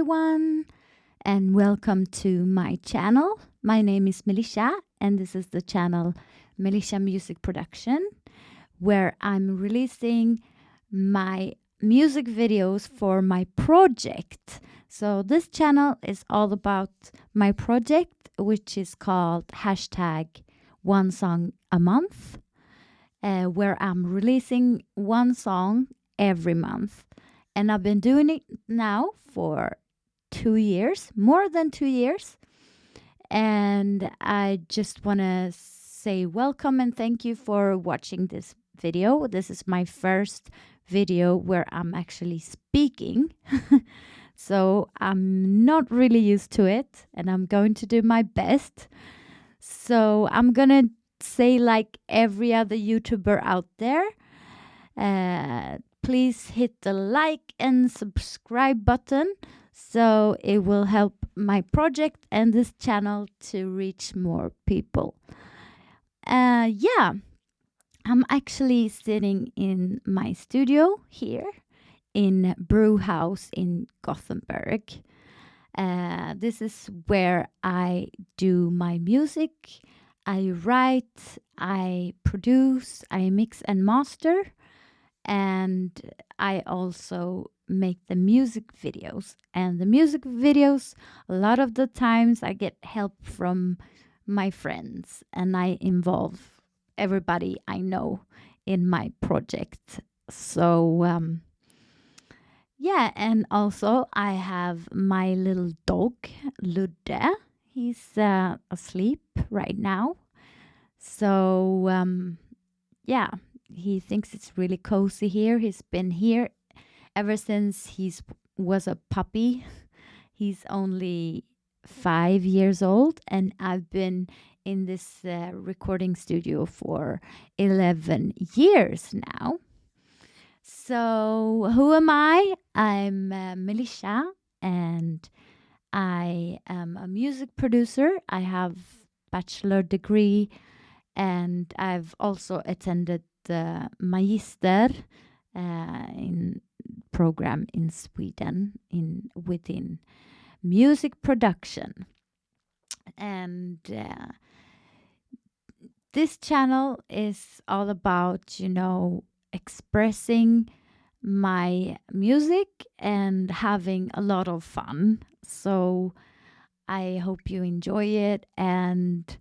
everyone, and welcome to my channel. My name is Melisha, and this is the channel Melisha Music Production, where I'm releasing my music videos for my project. So this channel is all about my project, which is called hashtag One Song a Month, where I'm releasing one song every month. And I've been doing it now for 2 years, more than 2 years. And I just want to say welcome and thank you for watching this video. This is my first video where I'm actually speaking. So I'm not really used to it, and I'm going to do my best. So I'm going to say, like every other YouTuber out there, please hit the like and subscribe button so it will help my project and this channel to reach more people. Yeah, I'm actually sitting in my studio here in Brew House in Gothenburg. This is where I do my music. I write, I produce, I mix and master, and I also make the music videos. And the music videos, a lot of the times I get help from my friends, and I involve everybody I know in my project. So, yeah, and also I have my little dog, Ludde. He's asleep right now. So, yeah, he thinks it's really cozy here. He's been here ever since he was a puppy. He's only 5 years old, and I've been in this recording studio for 11 years now. So who am I? I'm Melisha, and I am a music producer. I have bachelor degree, and I've also attended the Magister in program in Sweden within music production. And this channel is all about, expressing my music and having a lot of fun. So I hope you enjoy it and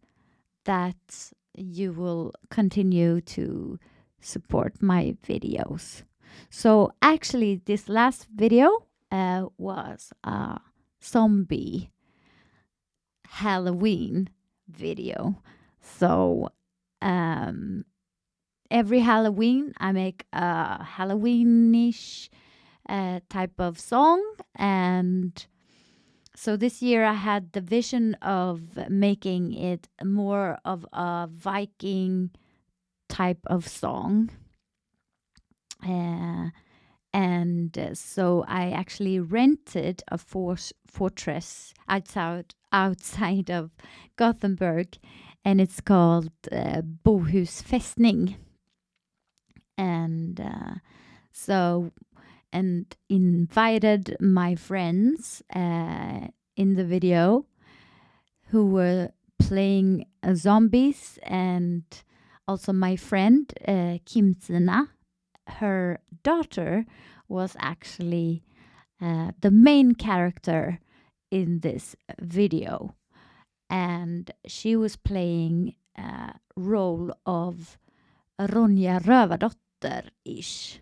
that you will continue to support my videos. So actually, this last video was a zombie Halloween video. So every Halloween, I make a Halloweenish type of song. And so this year I had the vision of making it more of a Viking type of song. So I actually rented a fortress outside of Gothenburg, and it's called Bohus Fästning. And invited my friends in the video who were playing zombies, and also my friend Kim Tina. Her daughter was actually the main character in this video, and she was playing a role of Ronja Rövardotter-ish,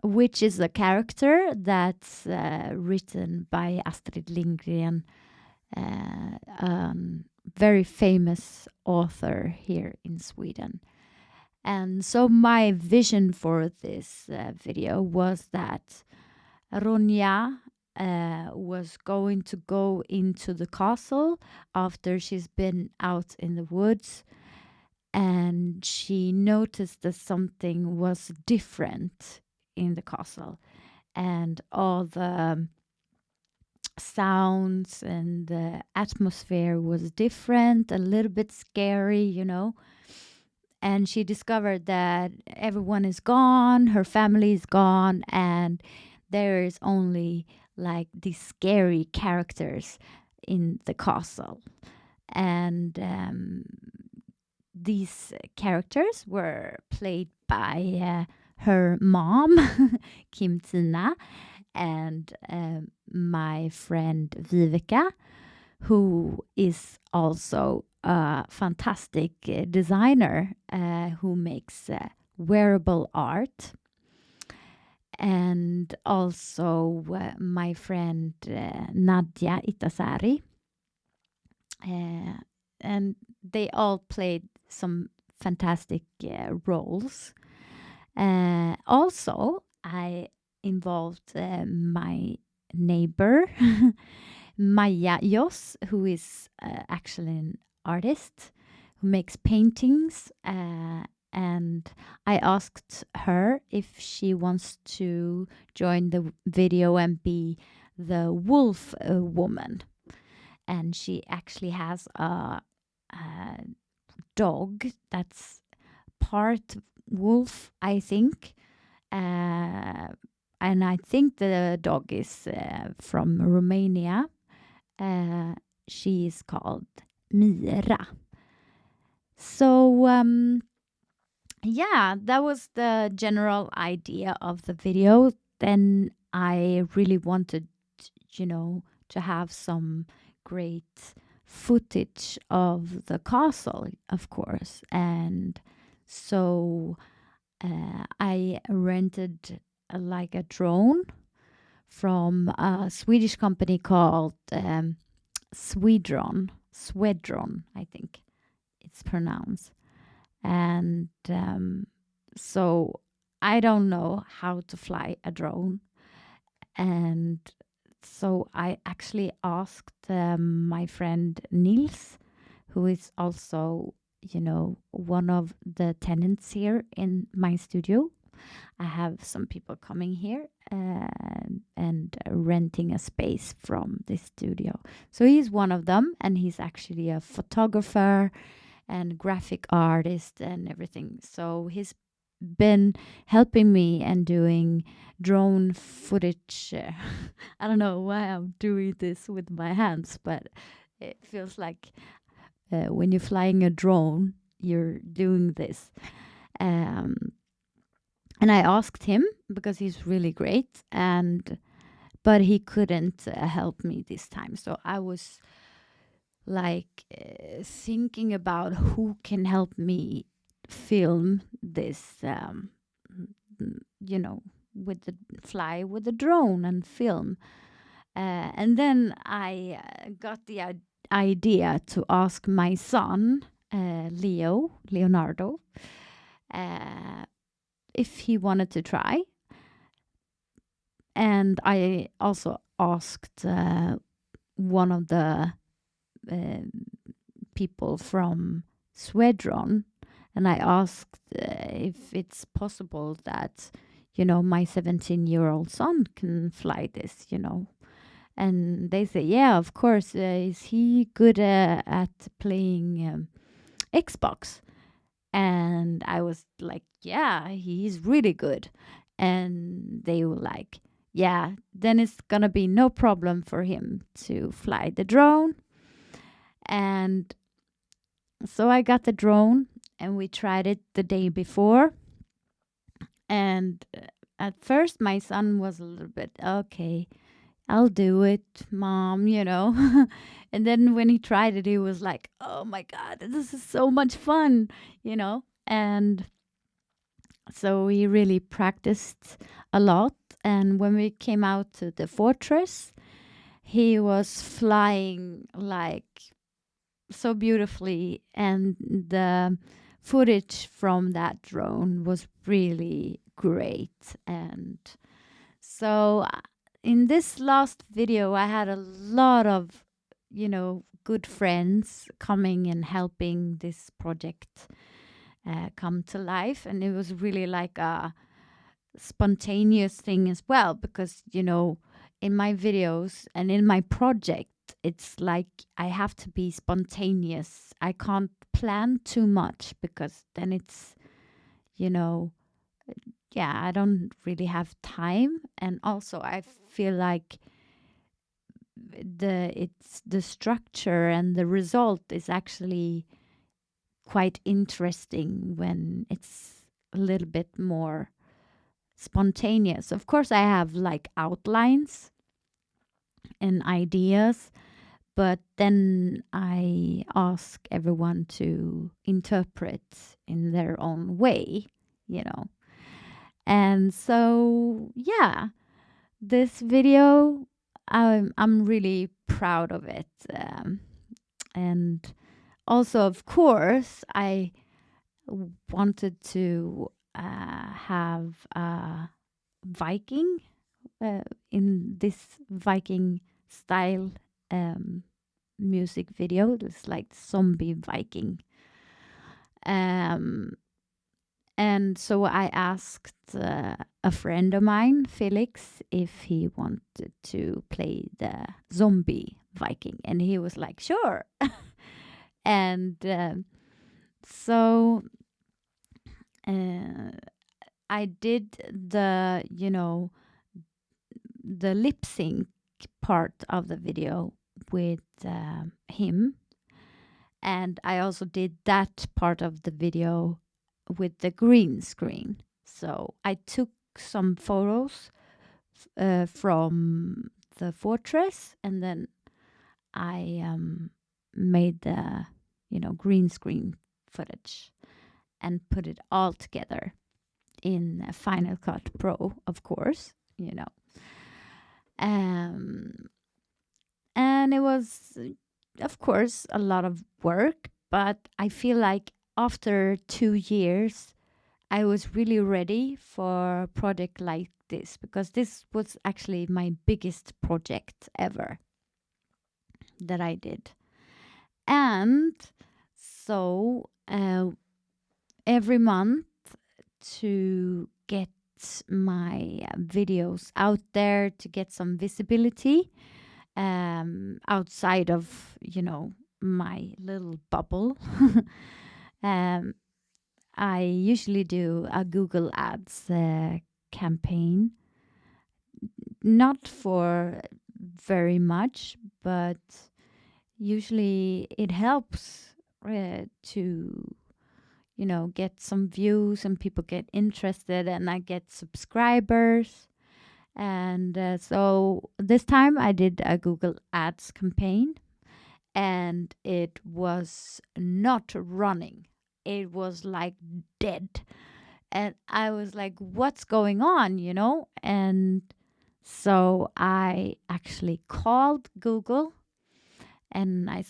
which is a character that's written by Astrid Lindgren, very famous author here in Sweden. And so my vision for this video was that Ronja was going to go into the castle after she's been out in the woods, and she noticed that something was different in the castle, and all the sounds and the atmosphere was different, a little bit scary, And she discovered that everyone is gone, her family is gone, and there's only like these scary characters in the castle. And these characters were played by her mom, Kim Tina, and my friend Viveka, who is also a fantastic designer who makes wearable art. And also my friend Nadia Itasari. And they all played some fantastic roles. Also, I involved my neighbor, Maya Jos, who is actually an artist who makes paintings. And I asked her if she wants to join the video and be the wolf woman. And she actually has a dog that's part wolf, I think. And I think the dog is from Romania. She is called Mira. So, yeah, that was the general idea of the video. Then I really wanted, to have some great footage of the castle, of course. And so I rented like a drone from a Swedish company called Swedron, I think it's pronounced. And so I don't know how to fly a drone. And so I actually asked my friend Nils, who is also, one of the tenants here in my studio. I have some people coming here and renting a space from this studio. So he's one of them, and he's actually a photographer and graphic artist and everything. So he's been helping me and doing drone footage. I don't know why I'm doing this with my hands, but it feels like when you're flying a drone, you're doing this. And I asked him because he's really great, but he couldn't help me this time. So I was like thinking about who can help me film this, with the fly with the drone and film. And then I got the idea to ask my son, Leonardo, if he wanted to try. And I also asked one of the people from Swedron, and I asked if it's possible that, my 17-year-old son can fly this, And they say, yeah, of course. Is he good at playing Xbox? And I was like, yeah, he's really good. And they were like, yeah, then it's going to be no problem for him to fly the drone. And so I got the drone and we tried it the day before. And at first, my son was a little bit, okay, I'll do it, mom, And then when he tried it, he was like, oh my God, this is so much fun. And so he really practiced a lot. And when we came out to the fortress, he was flying like so beautifully. And the footage from that drone was really great. And so in this last video, I had a lot of, good friends coming and helping this project come to life. And it was really like a spontaneous thing as well, because, in my videos and in my project, it's like I have to be spontaneous. I can't plan too much because then it's, you know, yeah, I don't really have time, and also I feel like the structure and the result is actually quite interesting when it's a little bit more spontaneous. Of course, I have like outlines and ideas, but then I ask everyone to interpret in their own way, you know. And so, yeah, this video, I'm really proud of it. And also, of course, I wanted to have a Viking in this Viking style um, music video. It's like zombie Viking. Um, and so I asked a friend of mine, Felix, if he wanted to play the zombie Viking. And he was like, sure. And so uh, I did the lip sync part of the video with him. And I also did that part of the video with the green screen. So I took some photos from the fortress, and then I made the green screen footage and put it all together in Final Cut Pro, of course, Um, and it was, of course, a lot of work, but I feel like after 2 years, I was really ready for a project like this because this was actually my biggest project ever that I did. And so every month to get my videos out there, to get some visibility outside of, my little bubble. um, I usually do a Google Ads campaign, not for very much, but usually it helps to get some views and people get interested and I get subscribers. And so this time I did a Google Ads campaign and it was not running. It was like dead. And I was like, what's going on, And so I actually called Google and I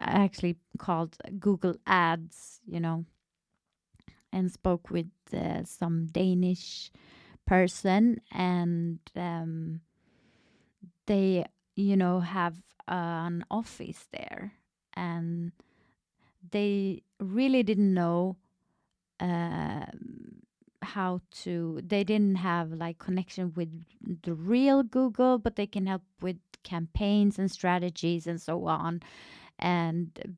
actually called Google Ads, and spoke with some Danish person, and they, have an office there, and they really didn't know they didn't have like connection with the real Google, but they can help with campaigns and strategies and so on.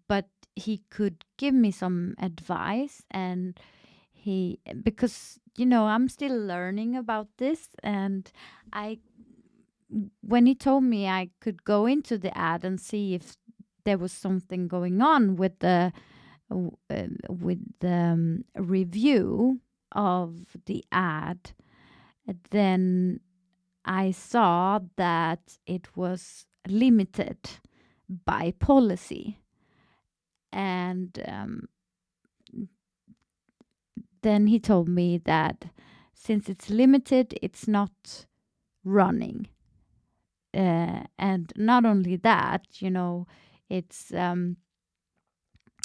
But he could give me some advice, and because I'm still learning about this, and I when he told me I could go into the ad and see if there was something going on with the review of the ad, then I saw that it was limited by policy. And then he told me that since it's limited, it's not running. And not only that, it's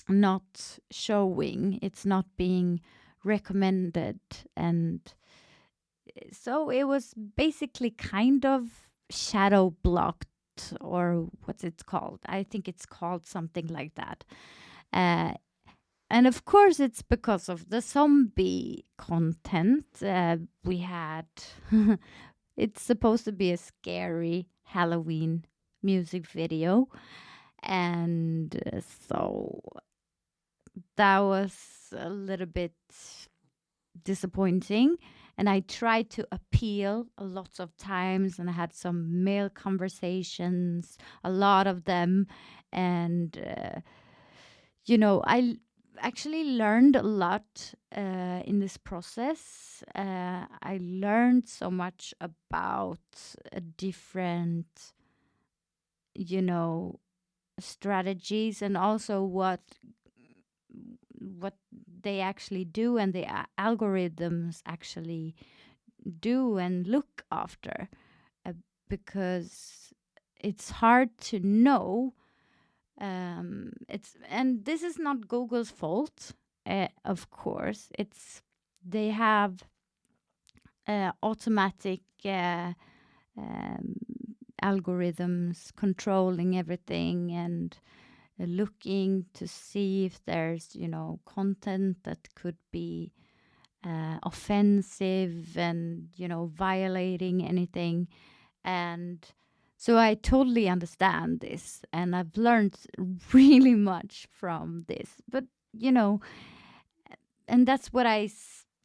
not showing, it's not being recommended. And so it was basically kind of shadow blocked, or what's it called? I think it's called something like that. Uh, and of course, it's because of the zombie content we had. It's supposed to be a scary Halloween music video. And so that was a little bit disappointing. And I tried to appeal a lot of times, and I had some mail conversations, a lot of them. And, I actually learned a lot in this process. I learned so much about different, you know, strategies, and also what they actually do, and the algorithms actually do and look after, uh, because it's hard to know. It's and this is not Google's fault, of course. It's they have automatic um, algorithms controlling everything, and looking to see if there's, content that could be offensive, and, violating anything. And so I totally understand this, and I've learned really much from this. But, you know, and that's what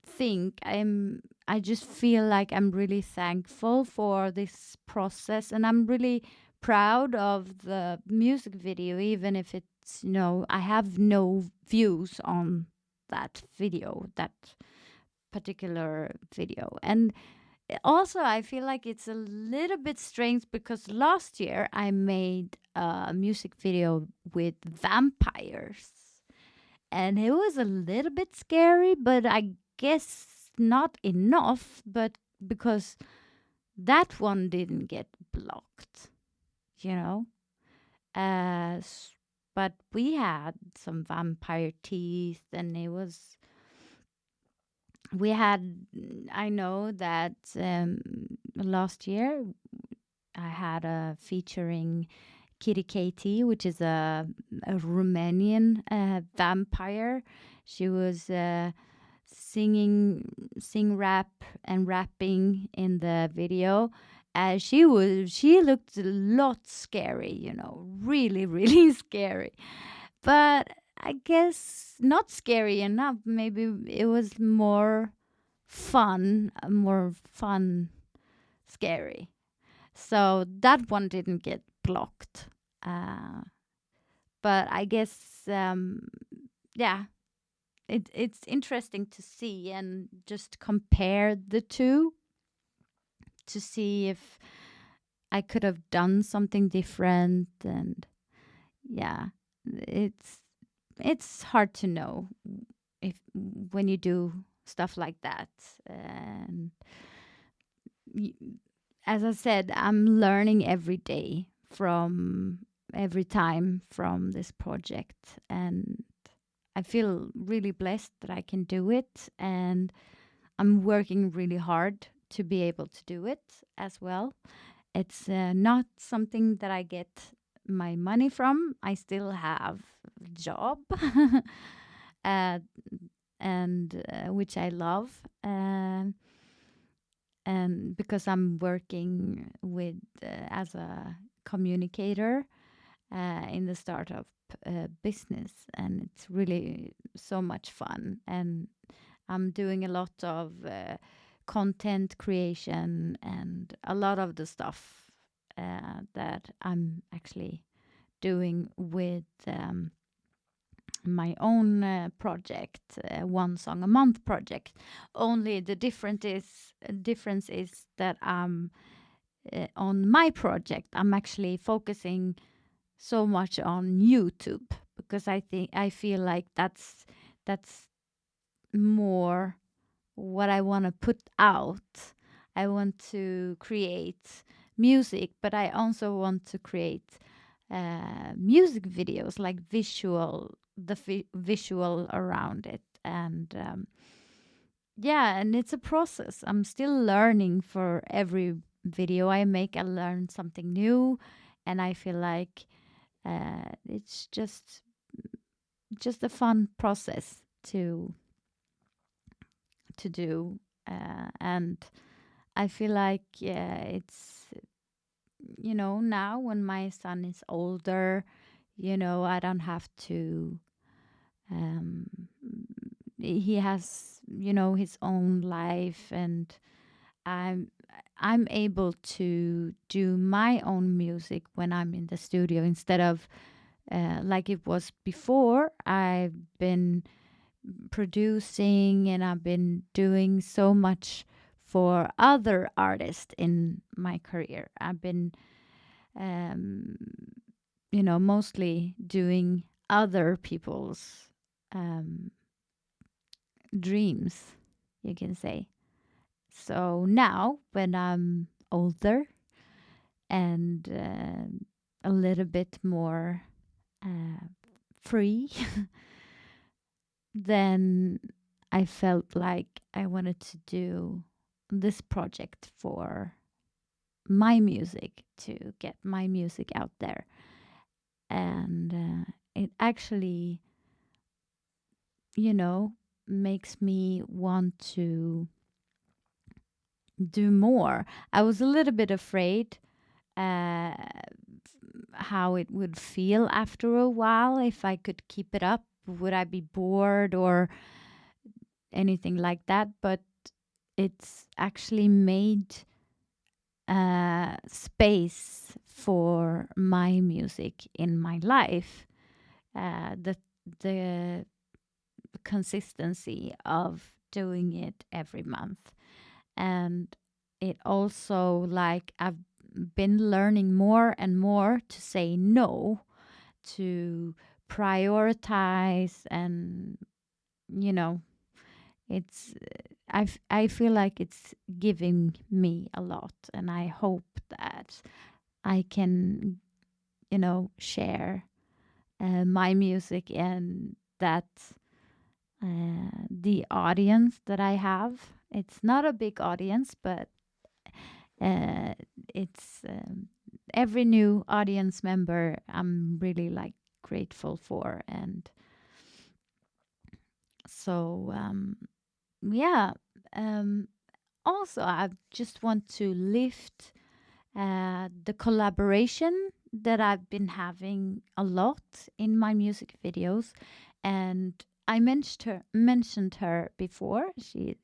think. I just feel like I'm really thankful for this process, and I'm really proud of the music video, even if it's, I have no views on that particular video. And also, I feel like it's a little bit strange, because last year I made a music video with vampires, and it was a little bit scary, but I guess not enough. But because that one didn't get blocked, you know. But we had some vampire teeth, and it was we had. I know that last year I had a featuring Kitty Katie, which is a Romanian vampire. She was sing rap and rapping in the video. She looked a lot scary, really, really scary. But I guess not scary enough. Maybe it was more fun, scary. So that one didn't get blocked. Uh, but I guess, yeah, it's interesting to see and just compare the two, to see if I could have done something different. And yeah, it's it's hard to know if when you do stuff like that. And y- as I said, I'm learning every day, from every time, from this project. And I feel really blessed that I can do it. And I'm working really hard to be able to do it as well. It's not something that I get my money from. I still have a job, uh, and which I love. And because I'm working with as a communicator in the startup business, and it's really so much fun. And I'm doing a lot of content creation, and a lot of the stuff that I'm actually doing with my own project, one song a month project. Only the difference is that on my project, I'm actually focusing so much on YouTube, because I feel like that's more what I want to put out. I want to create music, but I also want to create music videos, like visual around it. And yeah, and it's a process. I'm still learning. For every video I make, I learn something new, and I feel like it's just a fun process to do. And I feel like, it's, now when my son is older, I don't have to, um, he has, his own life, and I'm I'm able to do my own music when I'm in the studio instead of like it was before. I've been producing and I've been doing so much for other artists in my career. I've been, um, mostly doing other people's um, dreams, you can say. So now, when I'm older and a little bit more uh, free, then I felt like I wanted to do this project for my music, to get my music out there. And it actually, you know, makes me want to do more. I was a little bit afraid uh, how it would feel after a while if I could keep it up. Would I be bored or anything like that? But it's actually made space for my music in my life. The consistency of doing it every month, and it also, like, I've been learning more and more to say no, to prioritize, and you know it's I feel like it's giving me a lot, and I hope that I can, share my music, and that the audience that I have, it's not a big audience, but uh, it's every new audience member I'm really like grateful for. And so yeah, um, also I just want to lift the collaboration that I've been having a lot in my music videos. And I mentioned her before. She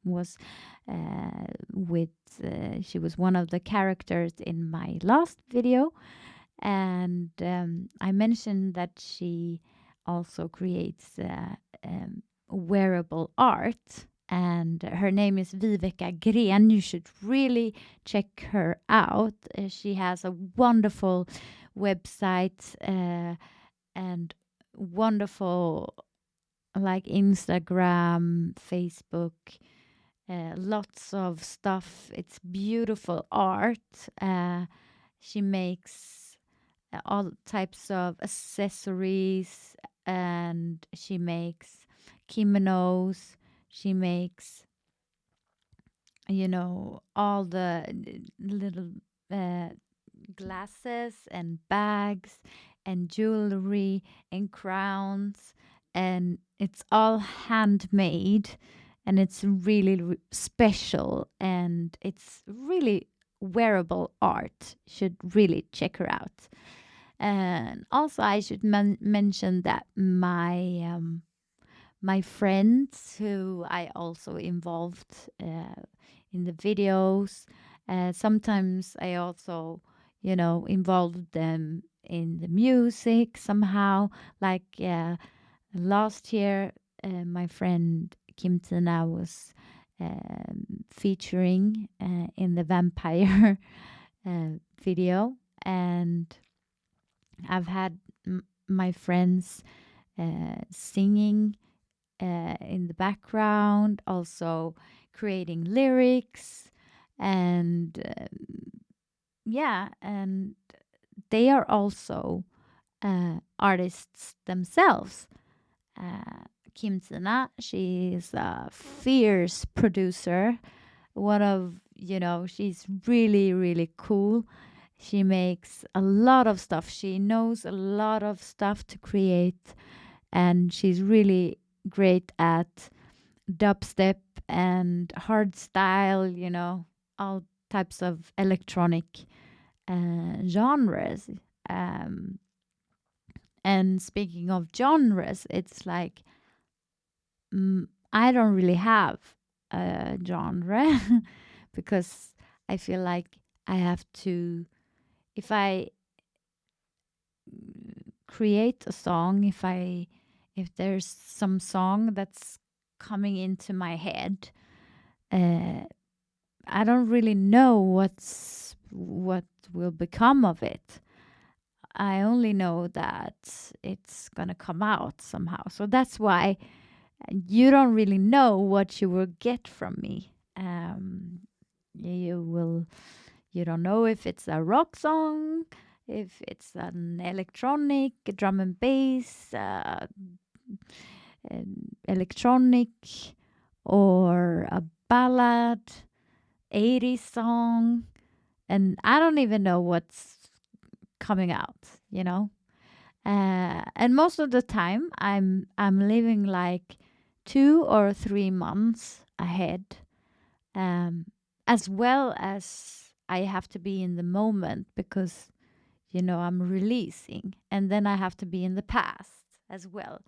was with she was one of the characters in my last video, and I mentioned that she also creates wearable art, and her name is Viveka Gren. You should really check her out. She has a wonderful website and wonderful, like, Instagram, Facebook, lots of stuff. It's beautiful art. She makes all types of accessories, and she makes kimonos. She makes, all the little uh, glasses and bags and jewelry and crowns, and it's all handmade, and it's really special, and it's really wearable art. Should really check her out. And also, I should mention that my friends, who I also involved in the videos, sometimes I also, involved them in the music somehow. Like last year, my friend Kim Tina was featuring in the vampire video, and I've had my friends singing in the background, also creating lyrics, and yeah, and they are also artists themselves. Kim Tina, she is a fierce producer. One of, she's really, really cool. She makes a lot of stuff. She knows a lot of stuff to create, and she's really great at dubstep and hard style, all types of electronic genres. And speaking of genres, it's like I don't really have a genre because I feel like I have to, if I create a song, if there's some song that's coming into my head, uh, I don't really know what will become of it. I only know that it's gonna come out somehow. So that's why you don't really know what you will get from me. You will you don't know if it's a rock song, if it's an electronic drum and bass, electronic, or a ballad, 80s song, and I don't even know what's coming out, you know. And most of the time, I'm living like 2 or 3 months ahead, um, as well as I have to be in the moment because I'm releasing, and then I have to be in the past as well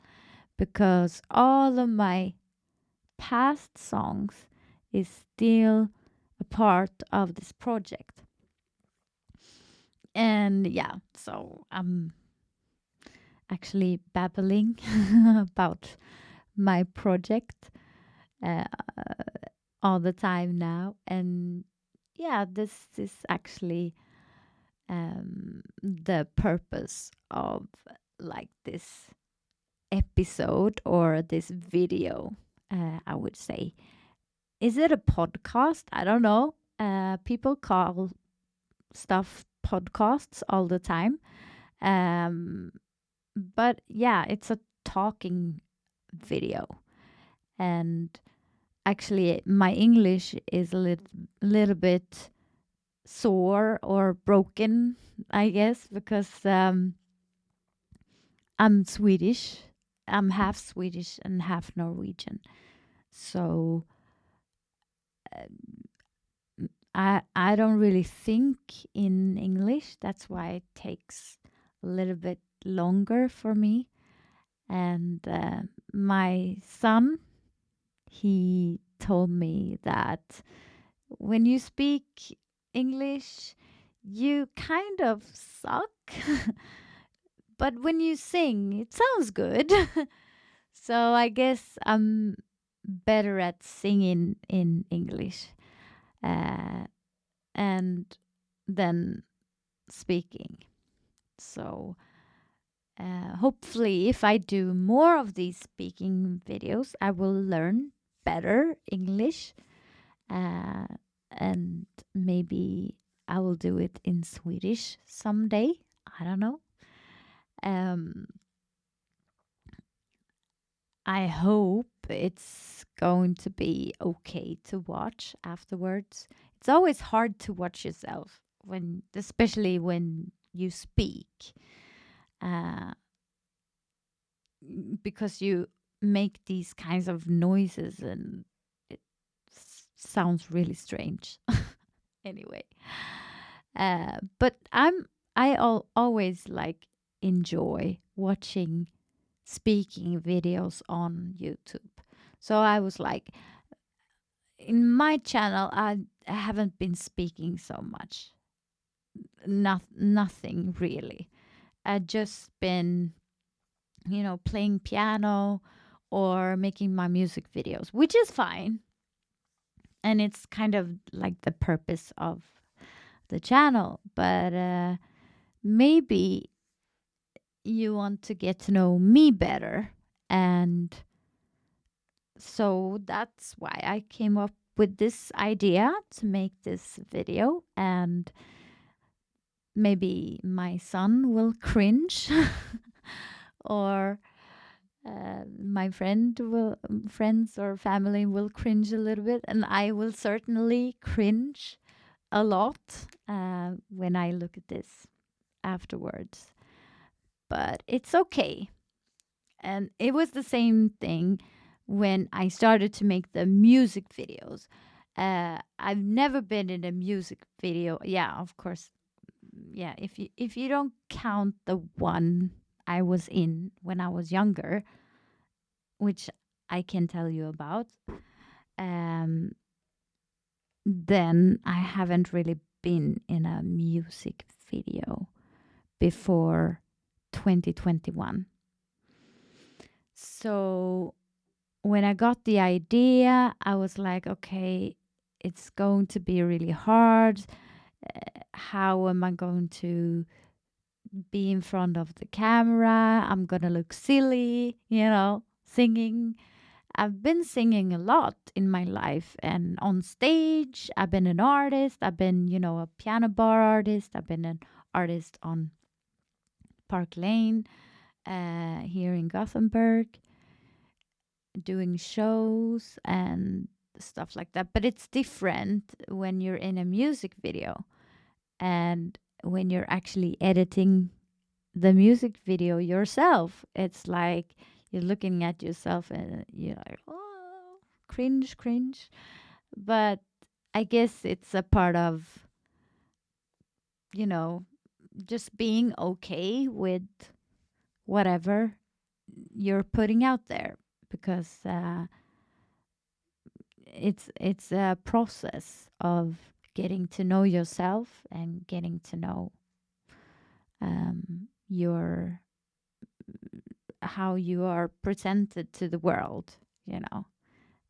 because all of my past songs is still a part of this project. And yeah, so I'm actually babbling about my project uh, all the time now. And yeah, this is actually the purpose of like this episode or this video, I would say. Is it a podcast? I don't know. People call stuff podcasts all the time. Um, but yeah, it's a talking video. And actually, my English is a little bit sore or broken, I guess, because I'm Swedish. I'm half Swedish and half Norwegian. So I don't really think in English. That's why it takes a little bit longer for me. And my son, he told me that when you speak English, you kind of suck. But when you sing, it sounds good. So I guess I'm better at singing in English uh, and then speaking. So hopefully, if I do more of these speaking videos, I will learn better English, uh, and maybe I will do it in Swedish someday. I don't know. Um, I hope it's going to be okay to watch afterwards. It's always hard to watch yourself especially when you speak, uh, because you make these kinds of noises and it sounds really strange. Anyway, but always like enjoy watching speaking videos on YouTube. So I was like, in my channel, I haven't been speaking so much. Nothing really. I've just been, playing piano or making my music videos, which is fine. And it's kind of like the purpose of the channel. But maybe you want to get to know me better. And so that's why I came up with this idea to make this video. And maybe my son will cringe or my friends or family will cringe a little bit, and I will certainly cringe a lot when I look at this afterwards. But it's okay. And it was the same thing when I started to make the music videos. I've never been in a music video. Yeah, of course. Yeah, if you don't count the one I was in when I was younger, which I can tell you about. Um, then I haven't really been in a music video before 2021. So when I got the idea, I was like, okay, it's going to be really hard. How am I going to be in front of the camera? I'm going to look silly, singing. I've been singing a lot in my life and on stage. I've been an artist. I've been, a piano bar artist. I've been an artist on Park Lane here in Gothenburg, doing shows and stuff like that. But it's different when you're in a music video and when you're actually editing the music video yourself. It's like you're looking at yourself and you're like, oh, cringe, cringe. But I guess it's a part of, you know, just being okay with whatever you're putting out there, because it's a process of getting to know yourself and getting to know your how you are presented to the world,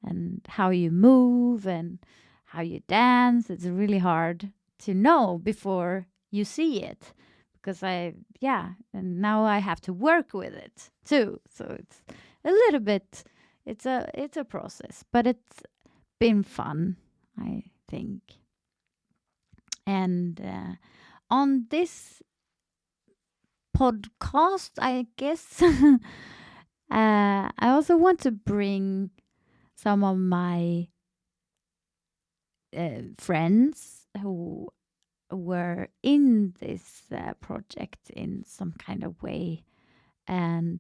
and how you move and how you dance. It's really hard to know before you see it, because and now I have to work with it too. So it's a little bit, it's a process, but it's been fun, I think. And on this podcast, I guess, I also want to bring some of my friends who were in this project in some kind of way. And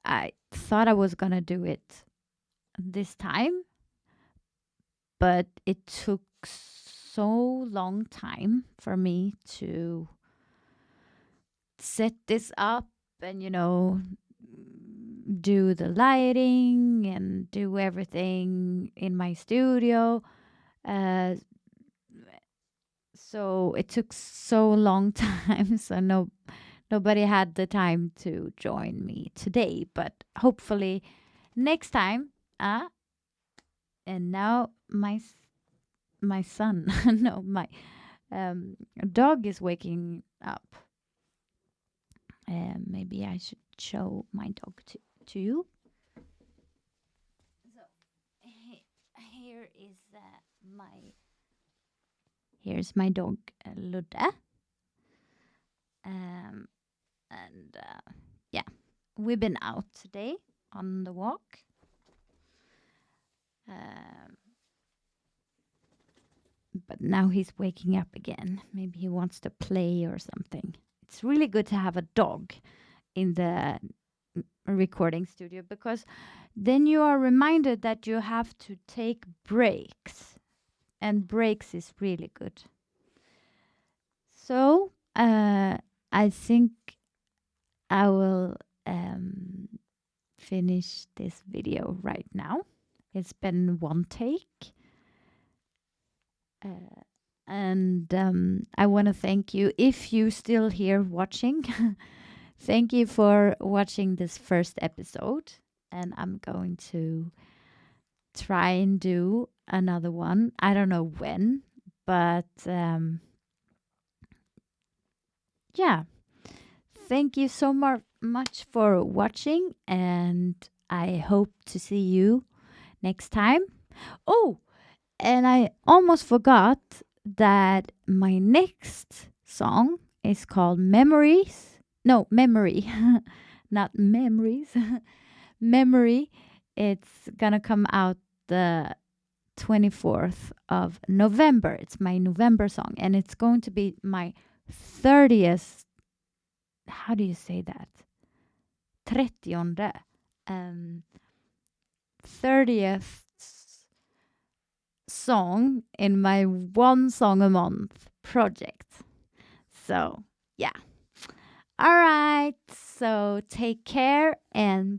I thought I was going to do it this time, but it took so long time for me to set this up and do the lighting and do everything in my studio. So it took so long time, so nobody had the time to join me today, but hopefully next time. And now my son no, my dog is waking up. Maybe I should show my dog to you. So here is here's my dog, Ludde. And yeah, we've been out today on the walk. But now he's waking up again. Maybe he wants to play or something. It's really good to have a dog in the recording studio, because then you are reminded that you have to take breaks, and breaks is really good. So I think I will finish this video right now. It's been one take. And I want to thank you, if you still here watching. Thank you for watching this first episode. And I'm going to try and do another one. I don't know when, but yeah. Thank you so much for watching, and I hope to see you next time. Oh, and I almost forgot that my next song is called Memories. No, Memory. Not Memories. Memory. It's gonna come out the 24th of November. It's my November song, and it's going to be my 30th. How do you say that? 30th. 30th song in my one song a month project. So, yeah. All right. So, take care and